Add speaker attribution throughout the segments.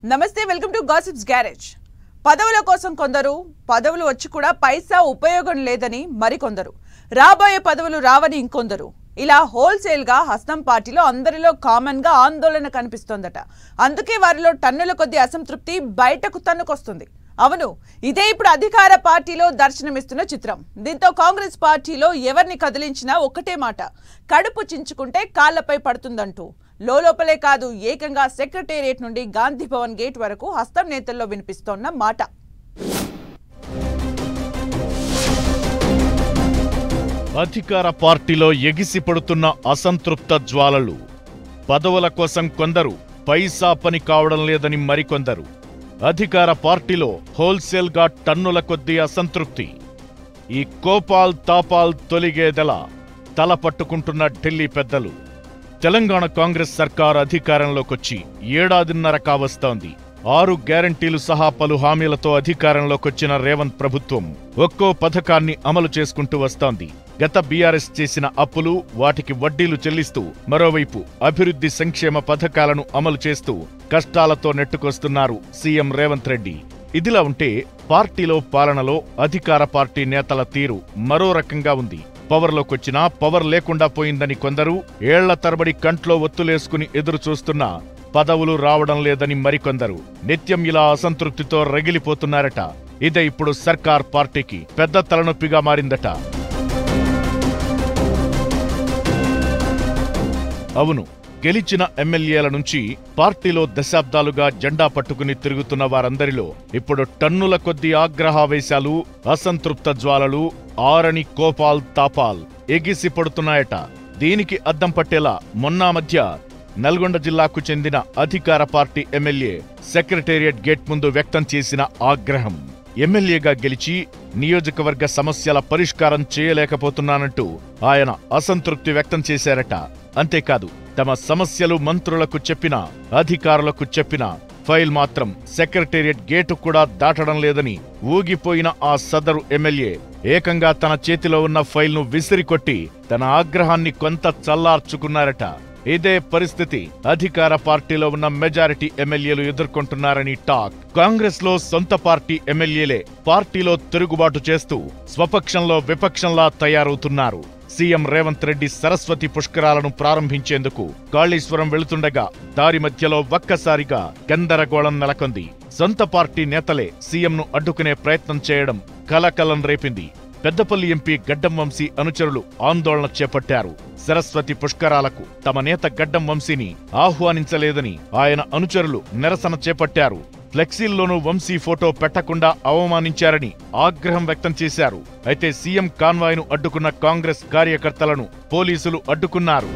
Speaker 1: నమస్తే welcome to gossips garage. పదవుల కోసం కొందరు, పదవులు వచ్చి కూడా పైసా ఉపయోగం లేదని మరికొందరు, రాబోయే పదవులు రావని ఇంకొందరు, ఇలా హోల్సేల్ గా హస్తం పార్టీలో అందరిలో కామన్ గా ఆందోళన కనిపిస్తోందట. అందుకే వారిలో టన్నుల కొద్ది అసంతృప్తి బయటకు తన్నుకొస్తుంది. అవును, ఇదే ఇప్పుడు అధికార పార్టీలో దర్శనమిస్తున్న చిత్రం. దీంతో కాంగ్రెస్ పార్టీలో ఎవరిని కదిలించినా ఒక్కటే మాట, కడుపు చించుకుంటే కాళ్లపై పడుతుందంటూ లోపలే కాదు, ఏకంగా సెక్రటేరియట్ నుండి గాంధీ భవన్ గేట్ వరకు హస్తం నేతల్లో వినిపిస్తోన్న మాట.
Speaker 2: అధికార పార్టీలో ఎగిసిపడుతున్న అసంతృప్త జ్వాలలు. పదవుల కోసం కొందరు, పైసా పని కావడం లేదని మరికొందరు. అధికార పార్టీలో హోల్సేల్ గా టన్నుల కొద్దీ అసంతృప్తి. ఈ కోపాల్ తాపాల్ తొలిగేదెలా తల పట్టుకుంటున్న ఢిల్లీ పెద్దలు. తెలంగాణ కాంగ్రెస్ సర్కార్ అధికారంలోకొచ్చి ఏడాదిన్నర కావస్తోంది. 6 గ్యారంటీలు సహా పలు హామీలతో అధికారంలోకొచ్చిన రేవంత్ ప్రభుత్వం ఒక్కో పథకాన్ని అమలు చేసుకుంటూ వస్తోంది. గత బీఆర్ఎస్ చేసిన అప్పులు, వాటికి వడ్డీలు చెల్లిస్తూ మరోవైపు అభివృద్ధి సంక్షేమ పథకాలను అమలు చేస్తూ కష్టాలతో నెట్టుకొస్తున్నారు సీఎం రేవంత్ రెడ్డి. ఇదిలా ఉంటే పార్టీలో పాలనలో అధికార పార్టీ నేతల తీరు మరో రకంగా ఉంది. పవర్లోకొచ్చినా పవర్ లేకుండా పోయిందని కొందరు, ఏళ్ల తరబడి కంట్లో ఒత్తులేసుకుని ఎదురు చూస్తున్నా పదవులు రావడం లేదని మరికొందరు నిత్యం ఇలా అసంతృప్తితో రగిలిపోతున్నారట. ఇదే ఇప్పుడు సర్కార్ పార్టీకి పెద్ద తలనొప్పిగా మారిందట. అవును, గెలిచిన ఎమ్మెల్యేల నుంచి పార్టీలో దశాబ్దాలుగా జెండా పట్టుకుని తిరుగుతున్న వారందరిలో ఇప్పుడు టన్నుల కొద్దీ ఆగ్రహావేశాలు, అసంతృప్త జ్వాలలు, ఆరని కోపాల్ తాపాల్ ఎగిసిపడుతున్నాయట. దీనికి అద్దం పట్టేలా మొన్నా మధ్య నల్గొండ జిల్లాకు చెందిన అధికార పార్టీ ఎమ్మెల్యే సెక్రటేరియట్ గేట్ ముందు వ్యక్తం చేసిన ఆగ్రహం. ఎమ్మెల్యేగా గెలిచి నియోజకవర్గ సమస్యల పరిష్కారం చేయలేకపోతున్నానంటూ ఆయన అసంతృప్తి వ్యక్తం చేశారట. అంతేకాదు, తమ సమస్యలు మంత్రులకు చెప్పినా, అధికారులకు చెప్పినా ఫైల్ మాత్రం సెక్రటేరియట్ గేటు కూడా దాటడం లేదని ఊగిపోయిన ఆ సదరు ఎమ్మెల్యే ఏకంగా తన చేతిలో ఉన్న ఫైల్ను విసిరికొట్టి తన ఆగ్రహాన్ని కొంత చల్లార్చుకున్నారట. ఇదే పరిస్థితి అధికార పార్టీలో ఉన్న మెజారిటీ ఎమ్మెల్యేలు ఎదుర్కొంటున్నారని టాక్. కాంగ్రెస్ లో సొంత పార్టీ ఎమ్మెల్యేలే పార్టీలో తిరుగుబాటు చేస్తూ స్వపక్షంలో విపక్షంలా తయారవుతున్నారు. సీఎం రేవంత్ రెడ్డి సరస్వతి పుష్కరాలను ప్రారంభించేందుకు కాళేశ్వరం వెళుతుండగా దారి మధ్యలో ఒక్కసారిగా గందరగోళం నెలకొంది. సొంత పార్టీ నేతలే సీఎంను అడ్డుకునే ప్రయత్నం చేయడం కలకలం రేపింది. పెద్దపల్లి ఎంపీ గడ్డం వంశీ అనుచరులు ఆందోళన చేపట్టారు. సరస్వతి పుష్కరాలకు తమ నేత గడ్డం వంశీని ఆహ్వానించలేదని ఆయన అనుచరులు నిరసన చేపట్టారు. ఫ్లెక్సీల్లోనూ వంశీ ఫోటో పెట్టకుండా అవమానించారని ఆగ్రహం వ్యక్తం చేశారు. అయితే సీఎం కాన్వాయ్ను అడ్డుకున్న కాంగ్రెస్ కార్యకర్తలను పోలీసులు అడ్డుకున్నారు.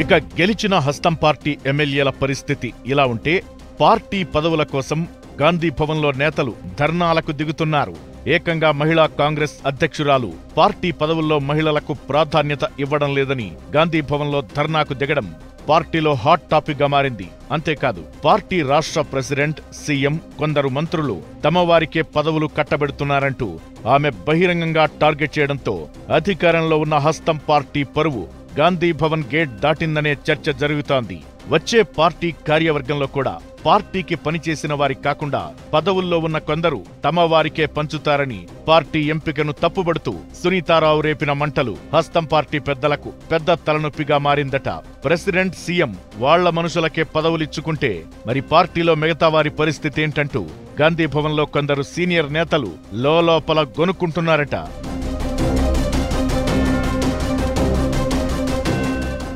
Speaker 2: ఇక గెలిచిన హస్తం పార్టీ ఎమ్మెల్యేల పరిస్థితి ఇలా ఉంటే, పార్టీ పదవుల కోసం గాంధీ భవన్లో నేతలు ధర్నాలకు దిగుతున్నారు. ఏకంగా మహిళా కాంగ్రెస్ అధ్యక్షురాలు పార్టీ పదవుల్లో మహిళలకు ప్రాధాన్యత ఇవ్వడం లేదని గాంధీ భవన్లో ధర్నాకు దిగడం పార్టీలో హాట్ టాపిక్ గా మారింది. అంతేకాదు, పార్టీ రాష్ట్ర ప్రెసిడెంట్, సీఎం, కొందరు మంత్రులు తమ వారికే పదవులు కట్టబెడుతున్నారంటూ ఆమె బహిరంగంగా టార్గెట్ చేయడంతో అధికారంలో ఉన్న హస్తం పార్టీ పరువు గాంధీ భవన్ గేట్ దాటిందనే చర్చ జరుగుతోంది. వచ్చే పార్టీ కార్యవర్గంలో కూడా పార్టీకి పనిచేసిన వారి కాకుండా పదవుల్లో ఉన్న కొందరు తమ వారికే పంచుతారని పార్టీ ఎంపికను తప్పుబడుతూ సునీతారావు రేపిన మంటలు హస్తం పార్టీ పెద్దలకు పెద్ద తలనొప్పిగా మారిందట. ప్రెసిడెంట్, సీఎం వాళ్ల మనుషులకే పదవులిచ్చుకుంటే మరి పార్టీలో మిగతా వారి పరిస్థితి ఏంటంటూ గాంధీ భవన్లో కొందరు సీనియర్ నేతలు లోపల గొనుక్కుంటున్నారట.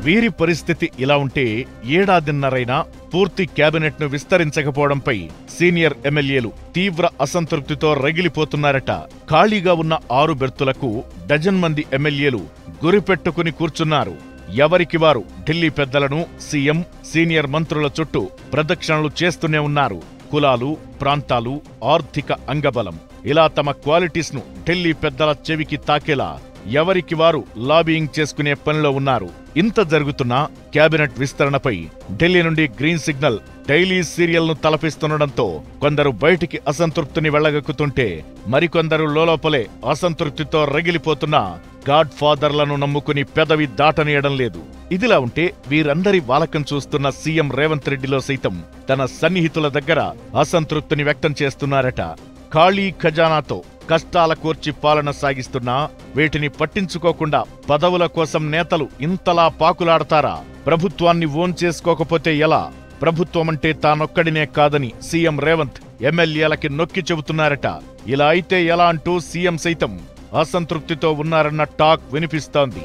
Speaker 2: వీరి పరిస్థితి ఇలా ఉంటే, ఏడాదిన్నరైనా పూర్తి క్యాబినెట్ను విస్తరించకపోవడంపై సీనియర్ ఎమ్మెల్యేలు తీవ్ర అసంతృప్తితో రగిలిపోతున్నారట. ఖాళీగా ఉన్న 6 బెర్తులకు డజన్ మంది ఎమ్మెల్యేలు గురిపెట్టుకుని కూర్చున్నారు. ఎవరికి వారు ఢిల్లీ పెద్దలను, సీఎం, సీనియర్ మంత్రుల చుట్టూ ప్రదక్షిణలు చేస్తూనే ఉన్నారు. కులాలు, ప్రాంతాలు, ఆర్థిక అంగబలం ఇలా తమ క్వాలిటీస్ను ఢిల్లీ పెద్దల చెవికి తాకేలా ఎవరికి వారు లాబియింగ్ చేసుకునే పనిలో ఉన్నారు. ఇంత జరుగుతున్నా కేబినెట్ విస్తరణపై ఢిల్లీ నుండి గ్రీన్ సిగ్నల్ డైలీ సీరియల్ను తలపిస్తుండటంతో కొందరు బయటికి అసంతృప్తిని వెళ్లగక్కుతుంటే మరికొందరు లోలోపలే అసంతృప్తితో రగిలిపోతున్న గాడ్ ఫాదర్లను నమ్ముకుని పెదవి దాటనీయడం లేదు. ఇదిలా ఉంటే వీరందరి వాలకం చూస్తున్న సీఎం రేవంత్ రెడ్డిలో సైతం తన సన్నిహితుల దగ్గర అసంతృప్తిని వ్యక్తం చేస్తున్నారట. ఖాళీ ఖజానాతో కష్టాల కోర్చి పాలన సాగిస్తున్నా వీటిని పట్టించుకోకుండా పదవుల కోసం నేతలు ఇంతలా పాకులాడతారా? ప్రభుత్వాన్ని ఓన్ చేసుకోకపోతే ఎలా? ప్రభుత్వమంటే తానొక్కడినే కాదని సీఎం రేవంత్ ఎమ్మెల్యేలకి నొక్కి చెబుతున్నారట. ఇలా అయితే ఎలా అంటూ సీఎం సైతం అసంతృప్తితో ఉన్నారన్న టాక్ వినిపిస్తోంది.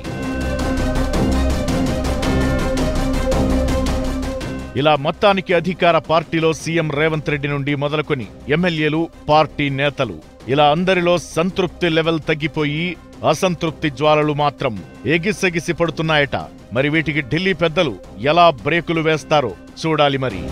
Speaker 2: ఇలా మొత్తానికి అధికార పార్టీలో సీఎం రేవంత్ రెడ్డి నుండి మొదలుకొని ఎమ్మెల్యేలు, పార్టీ నేతలు ఇలా అందరిలో సంతృప్తి లెవెల్ తగ్గిపోయి అసంతృప్తి జ్వాలలు మాత్రం ఎగిసెగిసి పడుతున్నాయట. మరి వీటికి ఢిల్లీ పెద్దలు ఎలా బ్రేకులు వేస్తారో చూడాలి మరి.